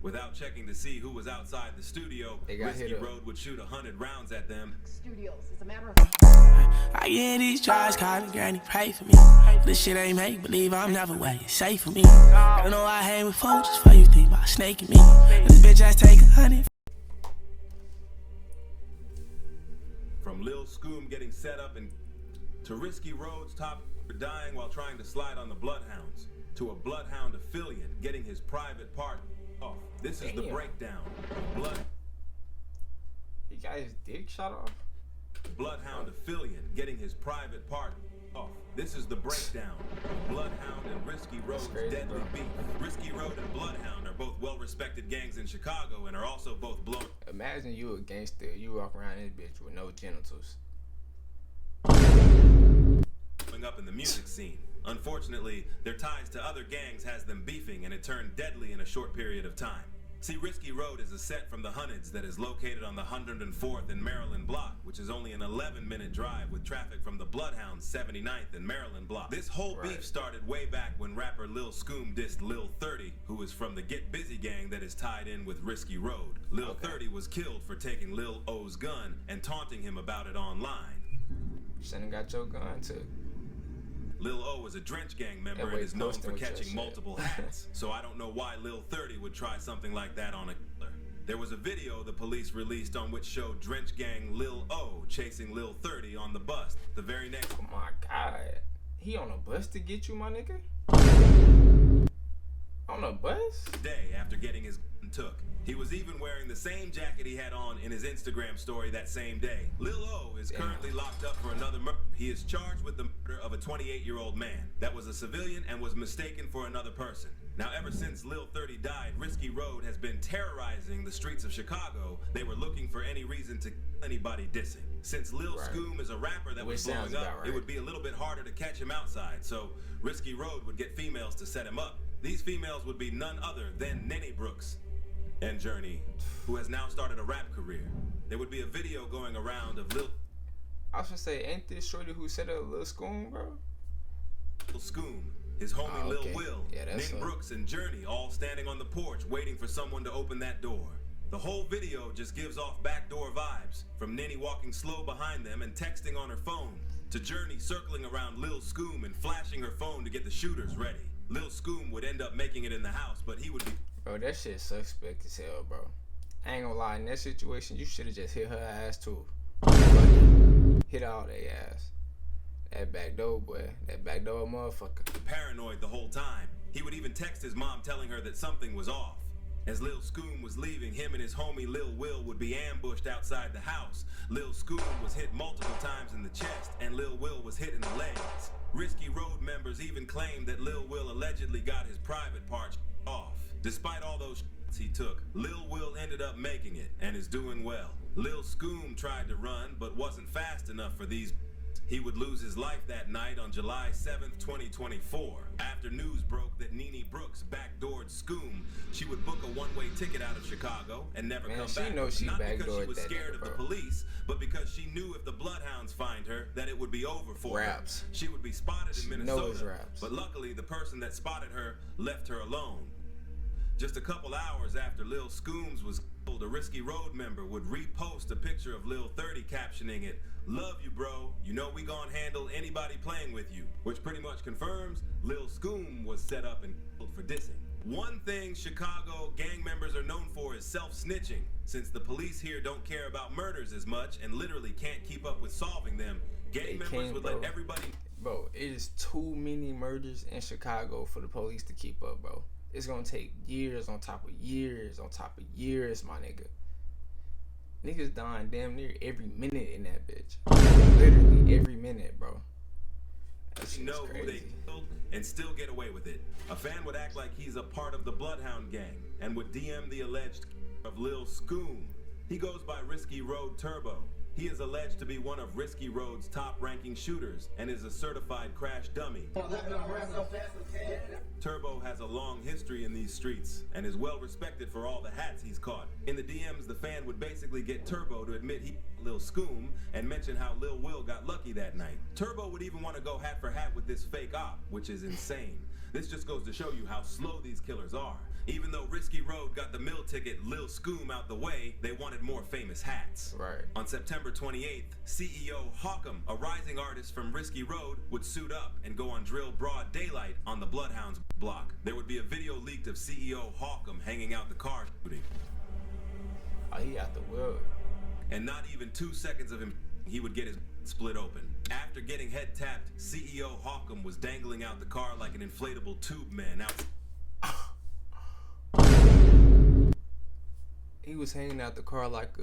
Without checking to see who was outside the studio, Risky Road would shoot 100 rounds at them. Studios is a matter of... I get these tries, calling granny, pray for me. This shit ain't make believe, I'm never where it's safe for me. I know I hang with folks just for you think about snaking me. This bitch ass take 100. From Lil Scoom getting set up and to Risky Road's top dying while trying to slide on the BloodHounds, to a BloodHound affiliate getting his private part off. This is the breakdown of Blood. He got his dick shot off? BloodHound affiliate getting his private part off. This is the breakdown of BloodHound and Risky Road's deadly beef. Risky Road and BloodHound are both well-respected gangs in Chicago and are also both blown. Imagine you a gangster, you walk around this bitch with no genitals. Up in the music scene. Unfortunately, their ties to other gangs has them beefing, and it turned deadly in a short period of time. See, Risky Road is a set from the Hundreds that is located on the 104th and Maryland block, which is only an 11-minute drive with traffic from the BloodHound 79th and Maryland block. This whole beef started way back when rapper Lil Scoom dissed Lil 30, who is from the Get Busy gang that is tied in with Risky Road. Lil 30 was killed for taking Lil O's gun and taunting him about it online. Shouldn't got your gun too. Lil O is a Drench Gang member and is known for catching multiple hats, so I don't know why Lil 30 would try something like that on a killer. There was a video the police released on which showed Drench Gang Lil O chasing Lil 30 on the bus. The very next... Oh my God. He on a bus to get you, my nigga? On a bus? Day after getting his gun took. He was even wearing the same jacket he had on in his Instagram story that same day. Lil O is currently locked up for another murder. He is charged with the murder of a 28-year-old man that was a civilian and was mistaken for another person. Now, ever since Lil 30 died, Risky Road has been terrorizing the streets of Chicago. They were looking for any reason to kill anybody dissing. Since Lil Scoom is a rapper that was blowing up, it would be a little bit harder to catch him outside, so Risky Road would get females to set him up. These females would be none other than Nene Brooks and Journey, who has now started a rap career. There would be a video going around of Lil... I was gonna say, ain't this shorty who set up Lil Scoom, bro? Lil Scoom, his homie Lil Will, Nene Brooks and Journey all standing on the porch waiting for someone to open that door. The whole video just gives off backdoor vibes, from Nene walking slow behind them and texting on her phone, to Journey circling around Lil Scoom and flashing her phone to get the shooters ready. Lil Scoom would end up making it in the house, but he would be... Bro, that shit suspect as hell, bro. I ain't gonna lie, in that situation, you should've just hit her ass too. Hit all they ass. That back door, boy. That back door motherfucker. Paranoid the whole time. He would even text his mom telling her that something was off. As Lil Scoom was leaving, him and his homie Lil Will would be ambushed outside the house. Lil Scoom was hit multiple times in the chest, and Lil Will was hit in the legs. Risky Road members even claimed that Lil Will allegedly got his private parts off. Despite all those shots he took, Lil Will ended up making it and is doing well. Lil Scoom tried to run but wasn't fast enough for these. He would lose his life that night on July 7th, 2024. After news broke that Nene Brooks backdoored Scoom, she would book a one-way ticket out of Chicago and never come back. Not because she was scared of the police, but because she knew if the BloodHounds find her, that it would be over for her. She would be spotted in Minnesota, but luckily the person that spotted her left her alone. Just a couple hours after Lil Scooms was killed, a Risky Road member would repost a picture of Lil 30 captioning it, "Love you, bro. You know we gon' handle anybody playing with you," which pretty much confirms Lil Scoom was set up and killed for dissing. One thing Chicago gang members are known for is self-snitching. Since the police here don't care about murders as much and literally can't keep up with solving them, gang members would let everybody... Bro, it is too many murders in Chicago for the police to keep up, bro. It's gonna take years on top of years on top of years, my nigga. Niggas dying damn near every minute in that bitch. Literally every minute, bro. That know who they killed and still get away with it. A fan would act like he's a part of the BloodHound gang and would DM the alleged of Lil Scoom. He goes by Risky Road Turbo. He is alleged to be one of Risky Road's top-ranking shooters and is a certified crash dummy. Turbo has a long history in these streets and is well respected for all the hats he's caught. In the DMs, the fan would basically get Turbo to admit he Lil Scoom and mention how Lil Will got lucky that night. Turbo would even want to go hat for hat with this fake op, which is insane. This just goes to show you how slow these killers are. Even though Risky Road got the military to get Lil Scoom out the way, they wanted more famous hats. Right. On September 28th, CEO Hawkham, a rising artist from Risky Road, would suit up and go on drill broad daylight on the BloodHound's block. There would be a video leaked of CEO Hawkham hanging out the car shooting. Oh, he out the world. And not even 2 seconds of him, he would get his split open. After getting head tapped, CEO Hawkham was dangling out the car like an inflatable tube man out. He was hanging out the car like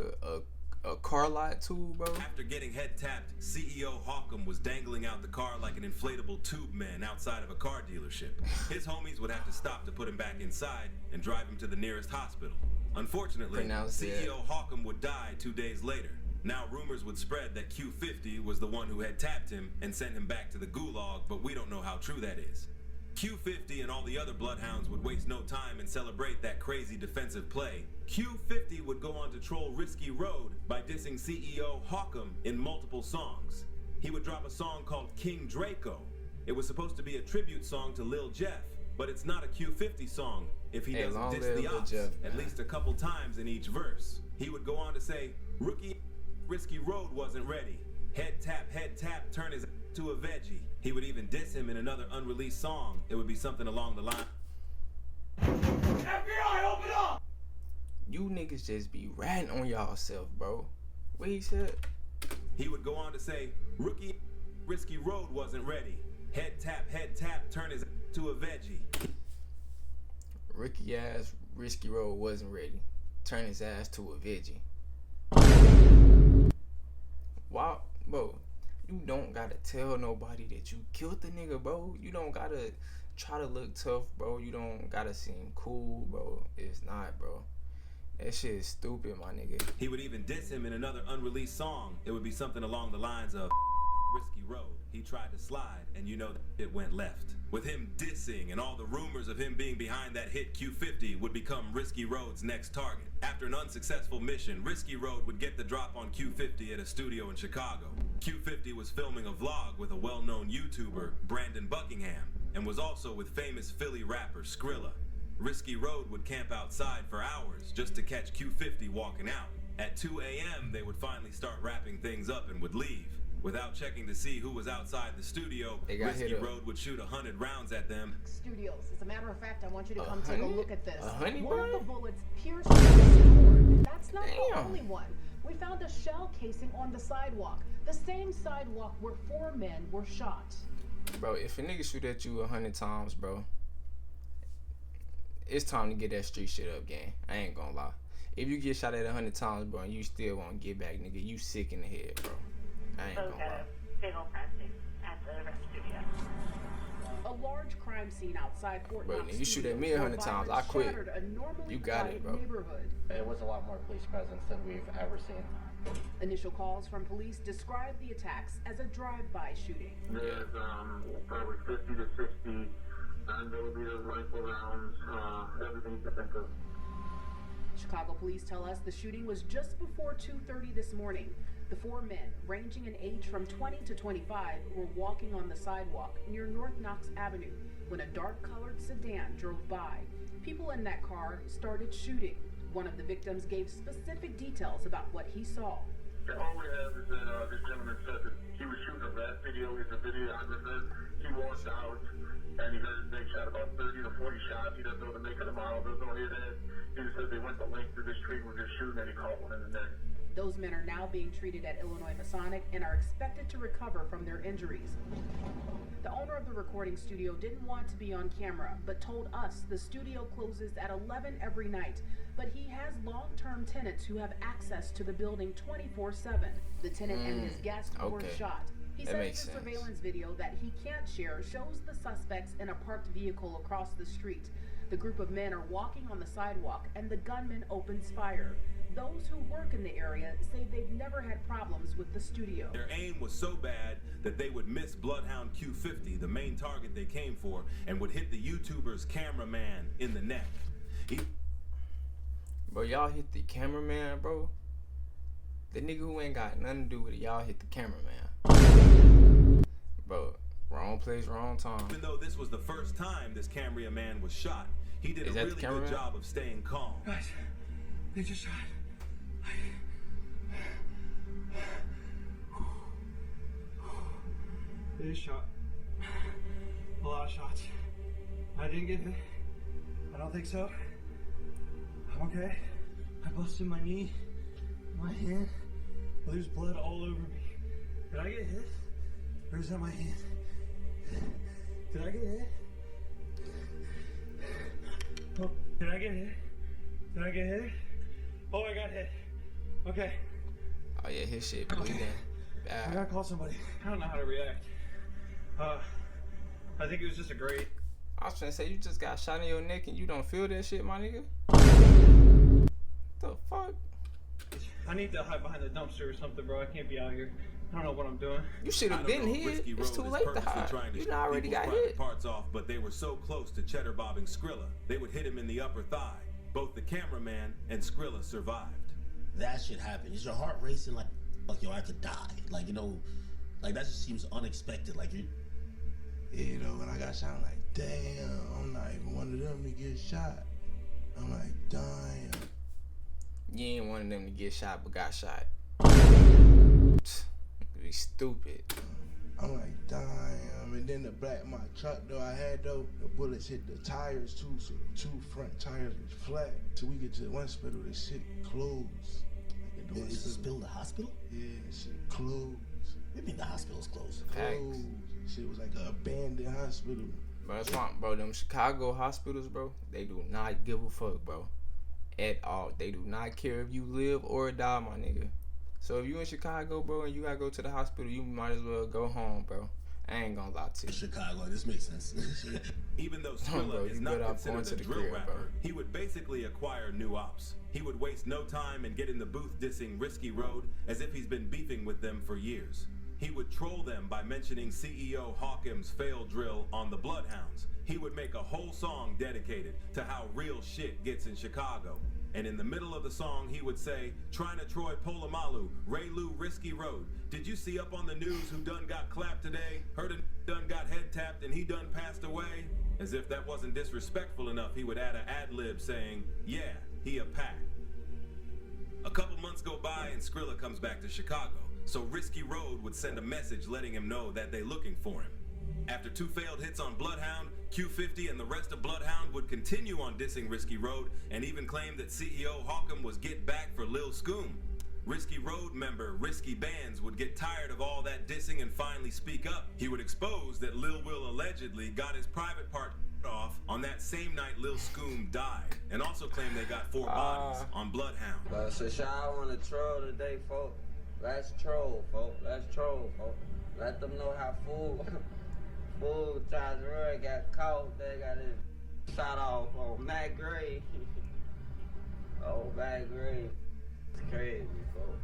a car lot tube, bro. After getting head tapped, CEO Hawkham was dangling out the car like an inflatable tube man outside of a car dealership. His homies would have to stop to put him back inside and drive him to the nearest hospital. Unfortunately, CEO Hawkham would die 2 days later. Now rumors would spread that Q50 was the one who had tapped him and sent him back to the gulag, but we don't know how true that is. Q50 and all the other bloodhounds would waste no time and celebrate that crazy defensive play. Q50 would go on to troll Risky Road by dissing CEO Hawkham in multiple songs. He would drop a song called King Draco. It was supposed to be a tribute song to Lil Jeff, but it's not a Q50 song if he doesn't diss the ops at least a couple times in each verse. He would go on to say, "Rookie, Risky Road wasn't ready. Head tap, turn his to a veggie." He would even diss him in another unreleased song. It would be something along the line. FBI, open up! You niggas just be ratting on y'all self, bro. What he said? He would go on to say, "Rookie, Risky Road wasn't ready. Head tap, turn his to a veggie." Ricky ass Risky Road wasn't ready. Turn his ass to a veggie. Wow, bro. You don't gotta tell nobody that you killed the nigga, bro. You don't gotta try to look tough, bro. You don't gotta seem cool, bro. It's not, bro. That shit is stupid, my nigga. He would even diss him in another unreleased song. It would be something along the lines of Risky Road. He tried to slide, and you know it went left. With him dissing and all the rumors of him being behind that hit, Q50 would become Risky Road's next target. After an unsuccessful mission, Risky Road would get the drop on Q50 at a studio in Chicago. Q50 was filming a vlog with a well-known YouTuber, Brandon Buckingham, and was also with famous Philly rapper Skrilla. Risky Road would camp outside for hours just to catch Q50 walking out. At 2 a.m., they would finally start wrapping things up and would leave. Without checking to see who was outside the studio, Risky Road would shoot 100 rounds at them. Studios. As a matter of fact, I want you to come take a look at this. One of the bullets pierced the door, and that's not the only one. We found a shell casing on the sidewalk. The same sidewalk where 4 men were shot. Bro, if a nigga shoot at you 100 times, bro, it's time to get that street shit up, gang. I ain't gonna lie. If you get shot at 100 times, bro, and you still won't get back, nigga, you sick in the head, bro. I ain't gonna lie. Fatal crime at the rest studio. A large crime scene outside Fort Bro, Knox you shoot at me 100 times, I quit. You got it, bro. It was a lot more police presence than we've ever seen. Initial calls from police describe the attacks as a drive-by shooting. There's probably 50 to 60 9mm rifle rounds, everything you can think of. Chicago police tell us the shooting was just before 2:30 this morning. The 4 men, ranging in age from 20 to 25, were walking on the sidewalk near North Knox Avenue when a dark-colored sedan drove by. People in that car started shooting. One of the victims gave specific details about what he saw. All we have is that this gentleman said that he was shooting a rap video. He's a videographer. He walked out and he heard they shot about 30 to 40 shots. He doesn't know the make of the model, doesn't know who it is. He just said they went the length of the street, were just shooting, and he caught one in the neck. Those men are now being treated at Illinois Masonic and are expected to recover from their injuries. The owner of the recording studio didn't want to be on camera, but told us the studio closes at 11 every night. But he has long-term tenants who have access to the building 24/7. The tenant and his guest were shot. He says the surveillance video that he can't share shows the suspects in a parked vehicle across the street. The group of men are walking on the sidewalk and the gunman opens fire. Those who work in the area say they've never had problems with the studio. Their aim was so bad that they would miss BloodHound Q50, the main target they came for, and would hit the YouTuber's cameraman in the neck. Bro, y'all hit the cameraman, bro? The nigga who ain't got nothing to do with it, y'all hit the cameraman. Bro, wrong place, wrong time. Even though this was the first time this cameraman was shot, he did a really good job of staying calm. Guys, They just shot. They just shot. A lot of shots. I didn't get hit. I don't think so. I'm okay. I busted my knee, my hand. Well, there's blood all over me. Did I get hit? Or is that my hand? Did I get hit? Oh, did I get hit? Did I get hit? Oh, I got hit. Okay. Oh yeah, his shit bleeding. I Bad. gotta call somebody. I don't know how to react. I think it was just a grate. I was trying to say, you just got shot in your neck and you don't feel that shit, my nigga? The fuck? I need to hide behind the dumpster or something, bro. I can't be out here. I don't know what I'm doing. You should have been hit. It's too late to hide. You done already got hit. Parts off, but they were so close to cheddar bobbing Skrilla, they would hit him in the upper thigh. Both the cameraman and Skrilla survived. That shit happened. Is your heart racing like yo, I could die? Like, you know, like that just seems unexpected. Like you. Yeah, you know, when I got shot, I'm like, damn, I'm not even one of them to get shot. I'm like, damn. You ain't one of them to get shot, but got shot. Be stupid. I'm like, damn. And then the back of my truck, though, I had, though, the bullets hit the tires, too. So the two front tires was flat. Till we get to one hospital, the shit closed. Like, is this still the hospital? Yeah, shit closed. What do you mean the hospital's closed? Closed. Shit was like an abandoned hospital. Bro, that's why, bro, them Chicago hospitals, bro, they do not give a fuck, bro. At all. They do not care if you live or die, my nigga. So if you in Chicago, bro, and you gotta go to the hospital, you might as well go home, bro. I ain't gonna lie to you. Chicago, this makes sense. Even though Skrilla is not considered a drill rapper, he would basically acquire new ops. He would waste no time and get in the booth dissing Risky Road as if he's been beefing with them for years. He would troll them by mentioning CEO Hawkins' failed drill on the BloodHounds. He would make a whole song dedicated to how real shit gets in Chicago. And in the middle of the song, he would say, "Trying to Troy Polamalu, Ray Lou Risky Road. Did you see up on the news who done got clapped today? Heard a done got head tapped and he done passed away?" As if that wasn't disrespectful enough, he would add an ad-lib saying, "Yeah, he a pack." A couple months go by and Skrilla comes back to Chicago. So Risky Road would send a message letting him know that they looking for him. After 2 failed hits on BloodHound, Q50 and the rest of BloodHound would continue on dissing Risky Road and even claim that CEO Hawkins was get back for Lil Scoom. Risky Road member Risky Bands would get tired of all that dissing and finally speak up. He would expose that Lil Will allegedly got his private part off on that same night Lil Scoom died, and also claimed they got 4 bodies on BloodHound. But so y'all want to troll today, folks? Let's troll, folks. Let's troll, folks. Let them know how fool Charles Roy got caught. They got his shot off on Matt Gray. Oh, Matt Gray. It's crazy, folks.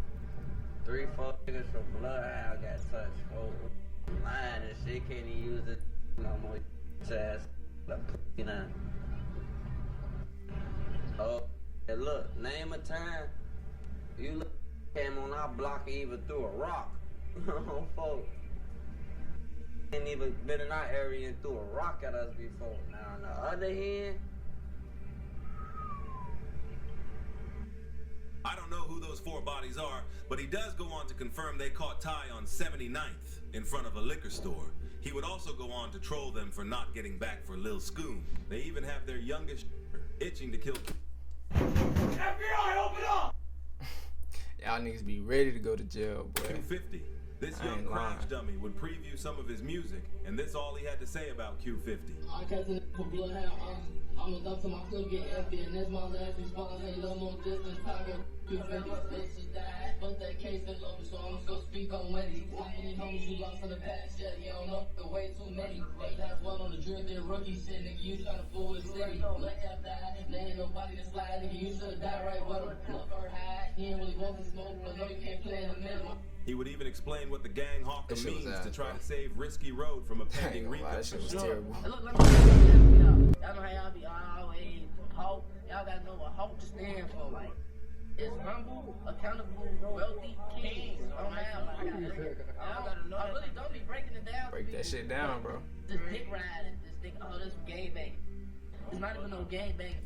3-4 niggas from BloodHound got touched, folks. Lying and shit, can't even use it no more. Ass. You know. Oh, and look, name a time you look. Came on our block and even threw a rock. Folks ain't even been in our area and threw a rock at us before. Now on the other hand, I don't know who those 4 bodies are, but he does go on to confirm they caught Ty on 79th in front of a liquor store. He would also go on to troll them for not getting back for Lil Scoom. They even have their youngest itching to kill. FBI, open up! Y'all niggas be ready to go to jail, boy. 250. This young crotch dummy would preview some of his music, and this all he had to say about Q50. I catch a for BloodHound. I'm a up to my clip, get empty, and that's my last response. Ain't no more distance, power. Q50 bitches died, but that case is over, so I'm gonna speak on Wendy. How many homies you lost in the past? Yeah, you don't know, the way too many. They last one on the drip, they're rookie shit, nigga. You tryna fool with city. Let that die, there ain't nobody to slide, nigga. You should've died right with him. Look her high, he ain't really want to smoke, but no, you can't play in the middle. He would even explain what the gang Hawkins means to try to save Risky Road from a pending repo. That shit was terrible. Look, let me y'all. Y'all know how y'all be always hope. Y'all gotta know what hope stands for. Like, it's humble, accountable, wealthy kings. Don't have like, y'all gotta know. I really don't be breaking it down. Break that shit down, bro. This dick riding, this dick, oh, this game bang. It's not even no game bang.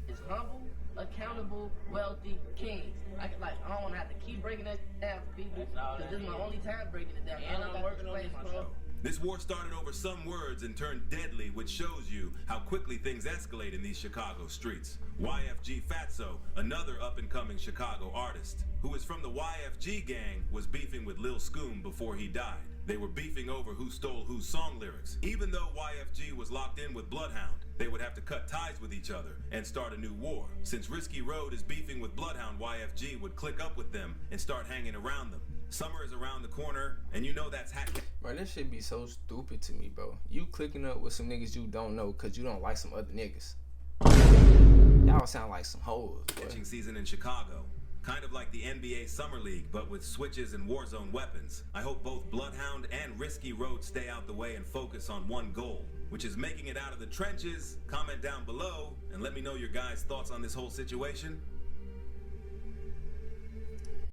It's humble, accountable, wealthy kings. I don't want to have to keep breaking that down for people, because this is my only time breaking it down. And I'm working on this myself. This war started over some words and turned deadly, which shows you how quickly things escalate in these Chicago streets. YFG Fatso, another up-and-coming Chicago artist, who is from the YFG gang, was beefing with Lil Scoom before he died. They were beefing over who stole whose song lyrics. Even though YFG was locked in with BloodHound, they would have to cut ties with each other and start a new war. Since Risky Road is beefing with BloodHound, YFG would click up with them and start hanging around them. Summer is around the corner, and you know that's Bro, this shit be so stupid to me, bro. You clicking up with some niggas you don't know because you don't like some other niggas. Y'all sound like some hoes, bro. catching season in Chicago. Kind of like the NBA Summer League, but with switches and Warzone weapons. I hope both BloodHound and Risky Road stay out the way and focus on one goal, which is making it out of the trenches. Comment down below and let me know your guys' thoughts on this whole situation.